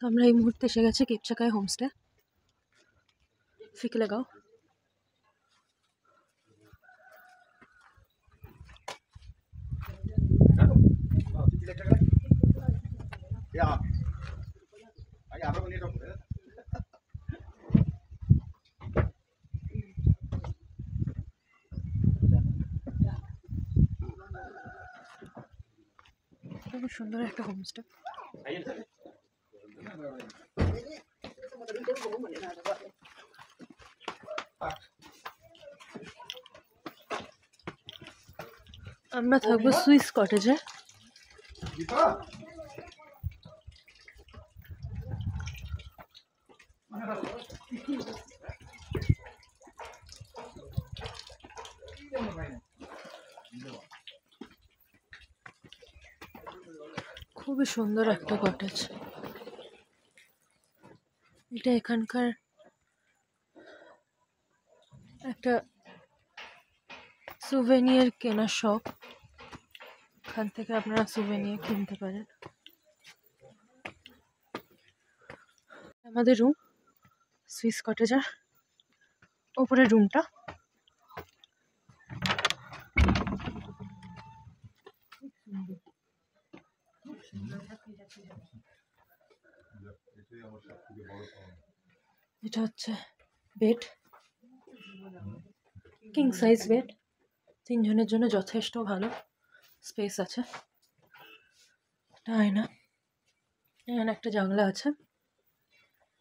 আমরা এই মুহূর্তে এসে গেছি কিপচাকায় হোমস্টে। ফিকে লাগাও। খুব সুন্দর একটা হোমস্টে। আমরা থাকবো সুইস কটেজে। খুবই সুন্দর একটা কটেজ। এটা এখানকার একটা সুভেনিয়ার কেনার শপ। এখান থেকে আপনারা সুভেনিয়ার কিনতে পারেন। আমাদের রুম সুইস কটেজের ওপরের রুমটা। এটা হচ্ছে বেড, কিং সাইজ বেড। 3 জনের জন্য যথেষ্ট ভালো স্পেস আছে। আয়না, এখানে একটা জানলা আছে,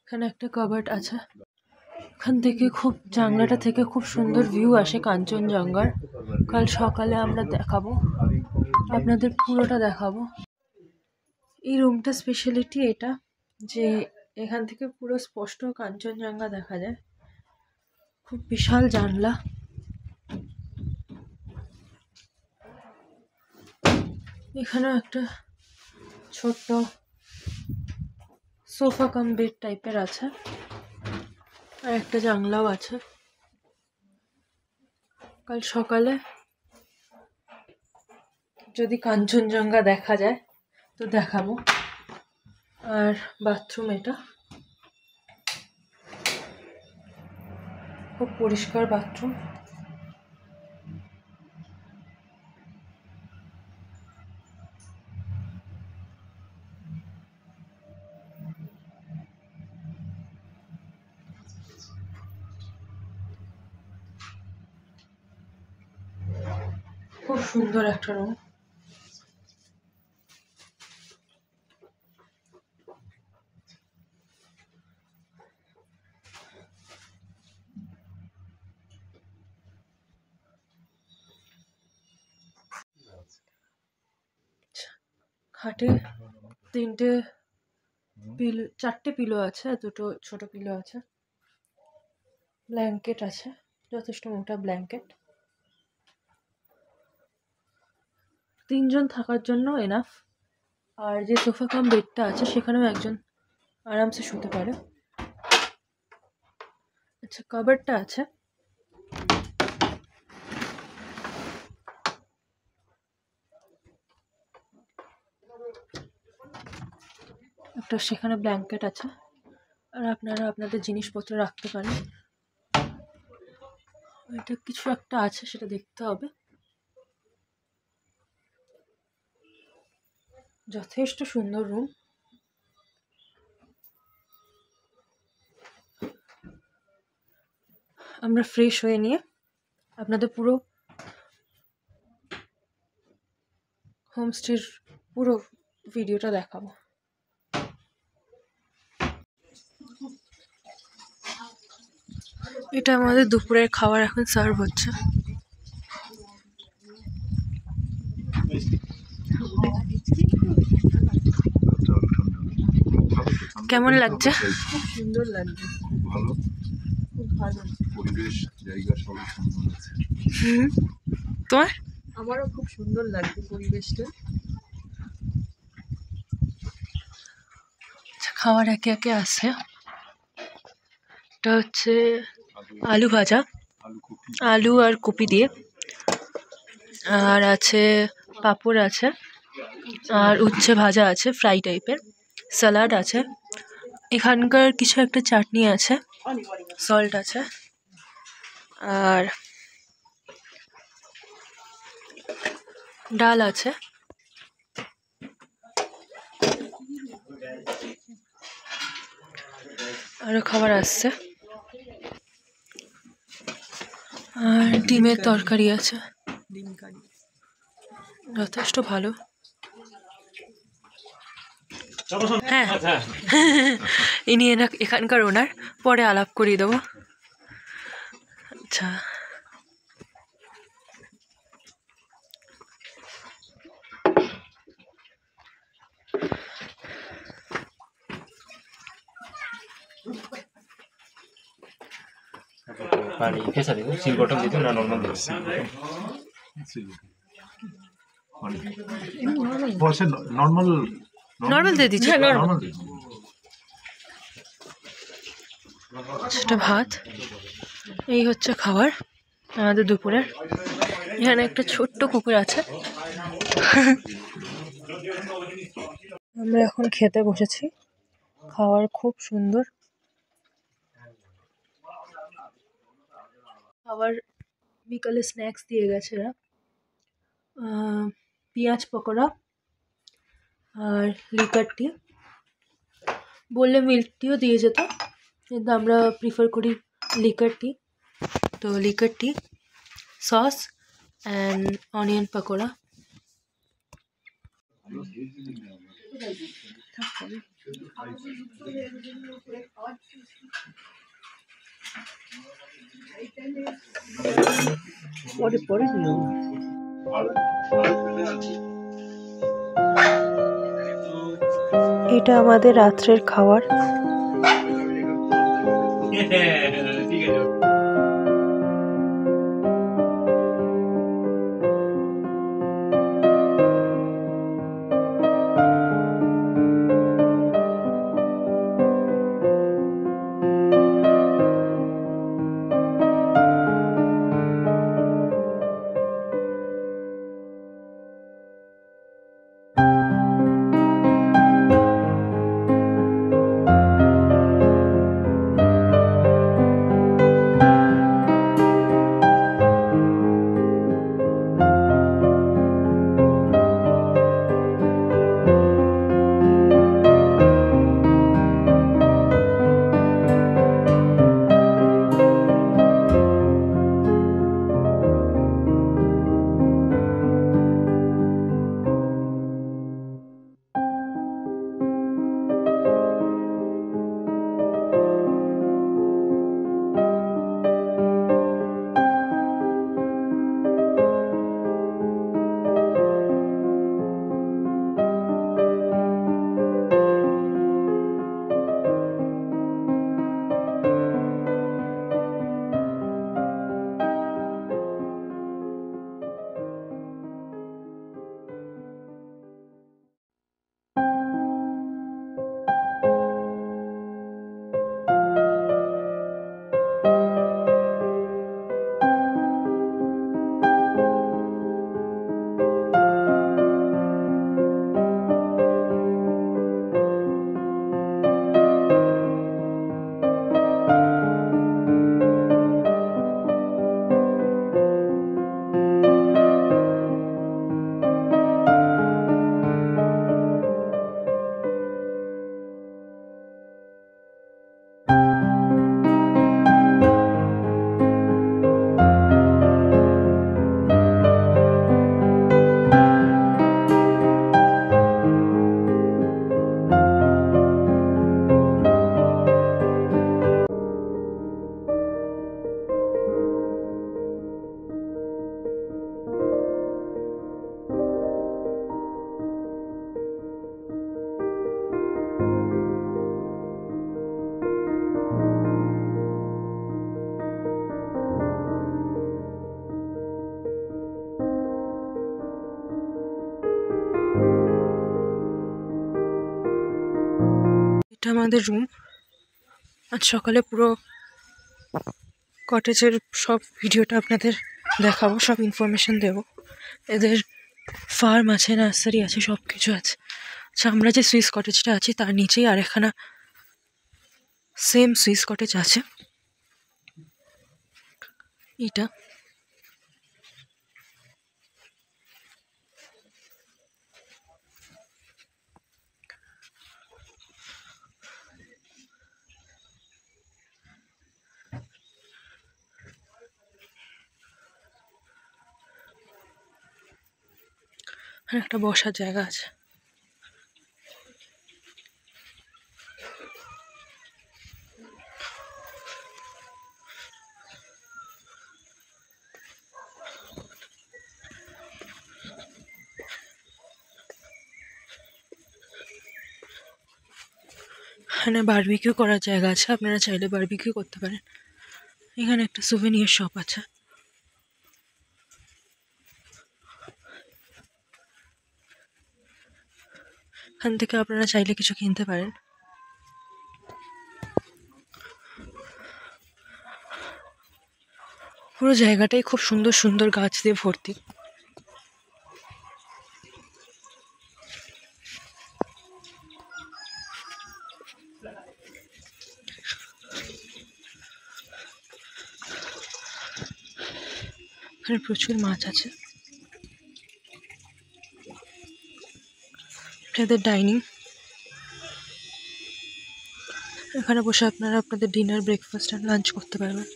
এখানে একটা কাবার্ড আছে। এখান থেকে জানলাটা থেকে খুব সুন্দর ভিউ আসে কাঞ্চনজঙ্ঘার। কাল সকালে আমরা দেখাবো, আপনাদের পুরোটা দেখাবো। এই রুমটা স্পেশালিটি এটা যে এখান থেকে পুরো স্পষ্ট কাঞ্চনজঙ্ঘা দেখা যায়। খুব বিশাল জানলা। এখানেও একটা ছোট্ট সোফা কাম বেড টাইপের আছে, আর একটা জানলাও আছে। কাল সকালে যদি কাঞ্চনজঙ্ঘা দেখা যায় তো দেখাবো। আর বাথরুম এটা খুব পরিষ্কার বাথরুম। খুব সুন্দর একটা রুম। খাটে 4টে পিলো আছে, 2টো ছোট পিলো আছে। ব্ল্যাঙ্কেট আছে, যথেষ্ট মোটা ব্ল্যাঙ্কেট। 3 জন থাকার জন্য এনাফ। আর যে সোফা কাম বেডটা আছে সেখানেও একজন আরামসে শুতে পারে। আচ্ছা, কাবার্ডটা আছে। একটা সেখানে ব্ল্যাঙ্কেট আছে, আর আপনারা আপনাদের জিনিসপত্র রাখতে পারেন। এটা কিছু একটা আছে, সেটা দেখতে হবে। যথেষ্ট সুন্দর রুম। আমরা ফ্রেশ হয়ে নিয়ে আপনাদের পুরো হোমস্টের পুরো ভিডিওটা দেখাবো। এটা আমাদের দুপুরের খাবার এখন সার্ভ হচ্ছে। কেমন লাগছে? খুব সুন্দর লাগছে। খুব ভালো, খুব ভালো পরিবেশ, জায়গা সবই সুন্দর আছে। তোমার? আমারও খুব সুন্দর লাগছে পরিবেশটা। খাবার একে একে আসছে। এটা হচ্ছে আলু ভাজা, আলু আর কপি দিয়ে। আর আছে পাঁপড় আছে, আর উচ্ছে ভাজা আছে ফ্রাই টাইপের, স্যালাড আছে, এখানকার কিছু একটা চাটনি আছে, সল্ট আছে, আর ডাল আছে, আরো খাবার আসছে, আর ডিমের তরকারি আছে, ডিম কারি। যথেষ্ট ভালো। হ্যাঁ ইনি এখানকার ওনার, পরে আলাপ করিয়ে দেবো। আচ্ছা, पानी कैसा देखो सील बॉटम दे दो ना नॉर्मल दे বসে নর্মাল নর্মাল দিয়ে দিচ্ছি। নর্মাল সেটা ভাত। এই হচ্ছে খাবার আমাদের দুপুরের। এখানে একটা ছোট্ট কুকুর আছে। আমরা এখন খেতে বসেছি। খাবার খুব সুন্দর। খাবার বিকালে স্ন্যাক্স দিয়ে গেছে এরা। পেঁয়াজ পকোড়া আর লিকার টি, বললে মিল্ক টিও দিয়ে যেত, কিন্তু আমরা প্রিফার করি লিকার টি। তো liquor T, sauce and onion pakora. এটা আমাদের রাত্রের খাবার। এটা আমাদের রুম। আজ সকালে পুরো কটেজের সব ভিডিওটা আপনাদের দেখাবো, সব ইনফরমেশন দেবো। এদের ফার্ম আছে, নার্সারি আছে, সব কিছু আছে। আচ্ছা, আমরা যে সুইস কটেজটা আছি তার নিচেই আরেকখানা সেম সুইস কটেজ আছে এটা। আর একটা বসার জায়গা আছে। এখানে বারবিকিউ করার জায়গা আছে, আপনারা চাইলে বারবিকিউ করতে পারেন। এখানে একটা সুভেনিয়ার শপ আছে। এখান থেকে আপনারা চাইলে কিছু কিনতে পারেন। পুরো জায়গাটাই খুব সুন্দর সুন্দর গাছ দিয়ে ভর্তি। এখানে প্রচুর মাছ আছে। এদের ডাইনিং, এখানে বসে আপনারা আপনাদের ডিনার, ব্রেকফাস্ট আর লাঞ্চ করতে পারবেন।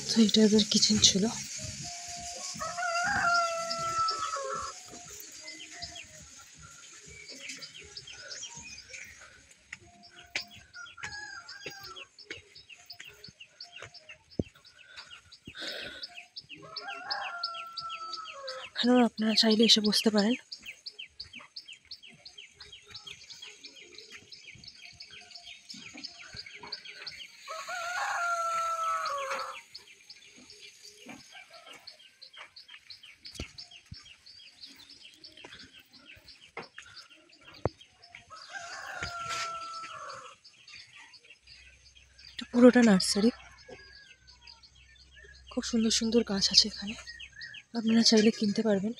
তো এটা এদের কিচেন ছিল। এখানেও আপনারা চাইলে এসে বসতে পারেন। এটা পুরোটা নার্সারি, খুব সুন্দর সুন্দর গাছ আছে এখানে, আপনারা চাইলে কিনতে পারবেন।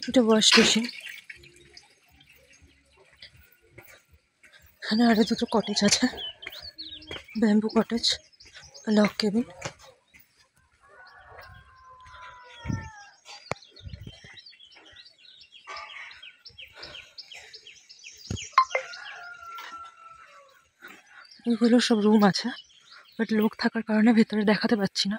এটা ওয়াশ বেসিন। এখানে আরো দুটো কটেজ আছে, ব্যাম্বু কটেজ, লক কেবিন। এগুলো সব রুম আছে, বাট লোক থাকার কারণে ভেতরে দেখাতে পাচ্ছি না।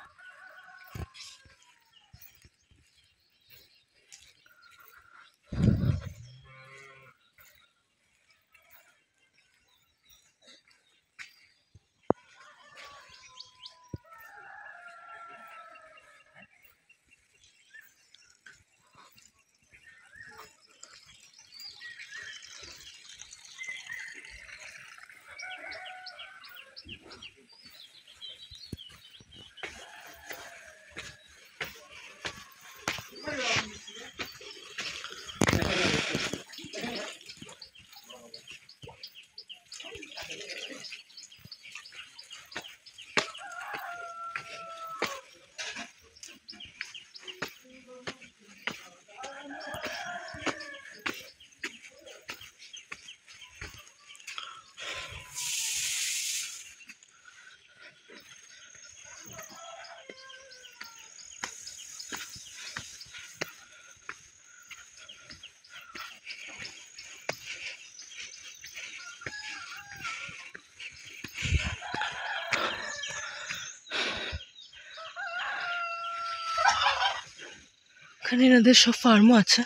এখানে এনাদের সব ফার্মও আছে।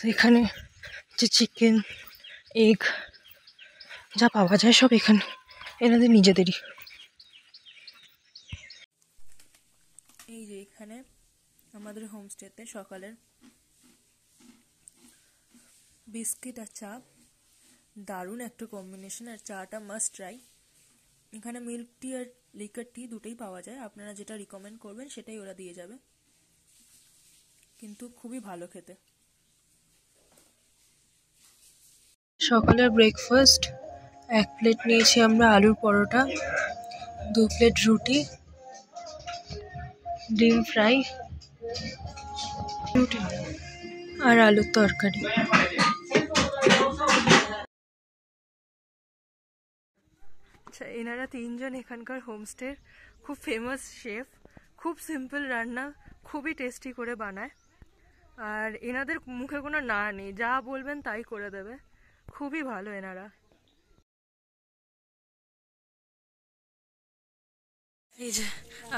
তো এখানে যে চিকেন, এগ যা পাওয়া যায় সব এখানে এনাদের নিজেদেরই। এই যে এখানে আমাদের হোমস্টেতে সকালের বিস্কিট আর চা দারুণ একটা কম্বিনেশন, আর চাটা মাস্ট ট্রাই। এখানে মিল্ক টি আর লিকার টি দুটোই পাওয়া যায়, আপনারা যেটা রিকমেন্ড করবেন সেটাই ওরা দিয়ে যাবে, কিন্তু খুবই ভালো খেতে। সকালের ব্রেকফাস্ট 1 প্লেট নিয়েছি আমরা আলুর পরোটা, 2 প্লেট রুটি, ডিম ফ্রাই, রুটি আর আলুর তরকারি। আচ্ছা, এনারা তিনজন এখানকার হোমস্টের খুব ফেমাস শেফ, খুব সিম্পল রান্না, খুবই টেস্টি করে বানায়, আর এনাদের মুখে কোনো না নেই, যা বলবেন তাই করে দেবে, খুবই ভালো এনারা। এই যে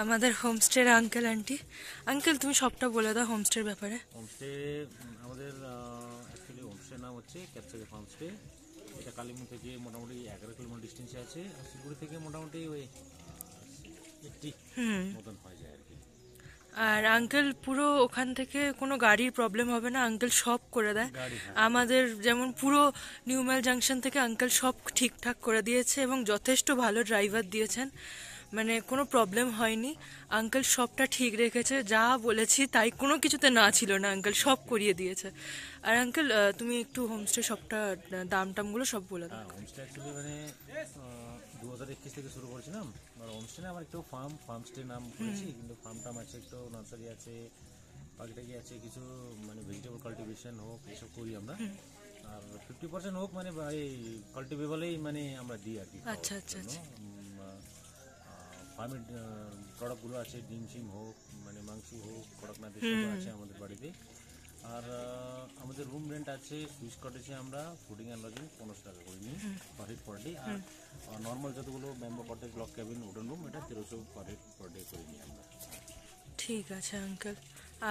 আমাদের হোমস্টের আঙ্কেল আন্টি। আঙ্কেল তুমি সবটা বলে দাও হোমস্টের ব্যাপারে। হোমস্টে আমাদের অ্যাকচুয়ালি হোমস্টের নাম হচ্ছে ক্যাপচার হোমস্টে। এটা কালিম্পং থেকে মোটামুটি 11 কিলোমিটার ডিস্টেন্সে আছে, আর শিলিগুড়ি থেকে মোটামুটি ওই 80 মতন হয়ে যায় আর কি। আর আঙ্কেল পুরো ওখান থেকে কোনো গাড়ির প্রবলেম হবে না, আঙ্কেল সব করে দেয়। গাড়ি, হ্যাঁ। আমাদের যেমন পুরো নিউমাল জাংশন থেকে আঙ্কেল সব ঠিকঠাক করে দিয়েছে এবং যথেষ্ট ভালো ড্রাইভার দিয়েছেন, মানে কোনো প্রবলেম হয়নি। আঙ্কেল সবটা ঠিক রেখেছে, যা বলেছি তাই, কোনো কিছুতে না ছিল না, আঙ্কেল সব করিয়ে দিয়েছে। আর আঙ্কেল তুমি একটু হোমস্টে সবটা দাম টামগুলো সব বলে দাও। হ্যাঁ, হোমস্টে অ্যাকচুয়ালি মানে 2021 থেকে শুরু করেছিলাম। আর হোমস্টে না আমার একটু ফার্মস্টে নাম করেছি, কিন্তু ফার্ম টাম আছে, একটু নার্সারি আছে, পাখিটাকি আছে, কিছু মানে ভেজিটেবল কাল্টিভেশন হোক এসব করি আমরা। আর 50% হোক মানে এই কাল্টিভেবলেই মানে আমরা দিই আর কি। আচ্ছা আচ্ছা আচ্ছা। ফার্মের প্রোডাক্টগুলো আছে, ডিম সিম হোক, মানে মাংস হোক, কড়কনাথ এসব আছে আমাদের বাড়িতে। আর আমাদের রুম রেন্ট আছে সুইস কটেজে আমরা ফুডিং অ্যান্ড লজিং 1500 টাকা করে নিই পার হেড পার ডে। আর নর্মাল যতগুলো bamboo cottage, block cabin, wooden room, এটা 1300 পার হেড পার ডে করে নিই আমরা। ঠিক আছে আঙ্কেল,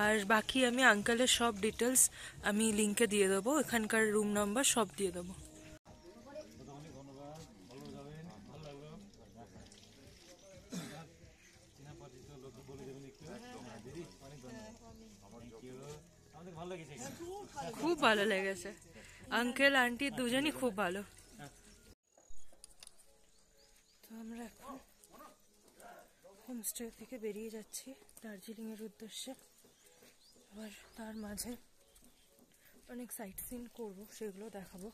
আর বাকি আমি আঙ্কেলের সব ডিটেলস আমি লিঙ্কে দিয়ে দেবো, এখানকার রুম নাম্বার সব দিয়ে দেবো। খুব ভালো লেগেছে, আঙ্কেল আন্টি দুজনই খুব ভালো। তো আমরা এখন হোমস্টে থেকে বেরিয়ে যাচ্ছি দার্জিলিংয়ের উদ্দেশ্যে। আবার তার মাঝে অনেক সাইট সিন করবো, সেগুলো দেখাবো।